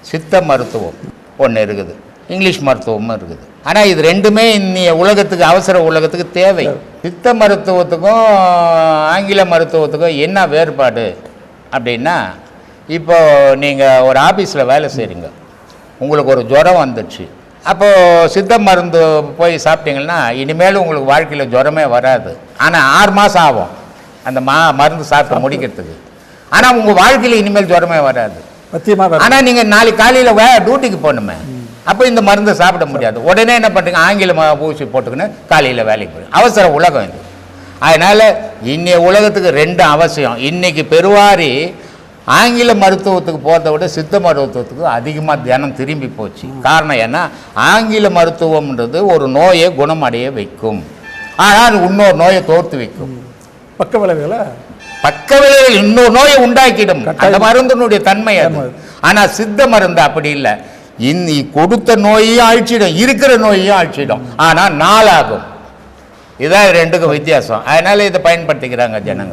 சித்த மருத்துவம் ஒன்று இருக்குது, இங்கிலீஷ் மருத்துவமும் இருக்குது. ஆனால் இது ரெண்டுமே இன்னைய உலகத்துக்கு, அவசர உலகத்துக்கு தேவை. சித்த மருத்துவத்துக்கும் ஆங்கில மருத்துவத்துக்கும் என்ன வேறுபாடு அப்படின்னா, இப்போ நீங்கள் ஒரு ஆஃபீஸில் வேலை செய்கிறீங்க, உங்களுக்கு ஒரு ஜுரம் வந்துடுச்சு. அப்போது சித்த மருந்து போய் சாப்பிட்டீங்கன்னா இனிமேல் உங்களுக்கு வாழ்க்கையில் ஜுரமே வராது. ஆனால் 6 மாதம் ஆகும் அந்த மருந்து சாப்பிட்டு முடிக்கிறதுக்கு. ஆனால் உங்கள் வாழ்க்கையில் இனிமேல் ஜுரமே வராது. ஆனால் நீங்கள் நாளைக்கு காலையில் டியூட்டிக்கு போகணுமே, அப்போ இந்த மருந்தை சாப்பிட முடியாது. உடனே என்ன பண்ணுறீங்க, ஆங்கில ஊசி போட்டுக்கின்னு காலையில் வேலைக்கு போய். அவசர உலகம் இது. அதனால் இன்னைய உலகத்துக்கு 2 அவசியம். இன்றைக்கி பெருவாரி ஆங்கில மருத்துவத்துக்கு போகிறத விட சித்த மருத்துவத்துக்கு அதிகமாக தினம் திரும்பி போச்சு. காரணம் ஏன்னா, ஆங்கில மருத்துவம்ன்றது ஒரு நோயை குணமடைய வைக்கும், ஆனால் இன்னொரு நோயை தோர்த்து வைக்கும். பக்க விளைவுகள் இன்னொரு நோயை உண்டாக்கிடும். அந்த மருந்தினுடைய தன்மை அது. ஆனால் சித்த மருந்து அப்படி இல்லை. இன்னி கொடுத்த நோயையும் அழிச்சிடும், இருக்கிற நோயையும் அழிச்சிடும். ஆனால் நாளாகும். இதான் 2க்கும் வித்தியாசம். அதனால இதை பயன்படுத்திக்கிறாங்க ஜனங்க.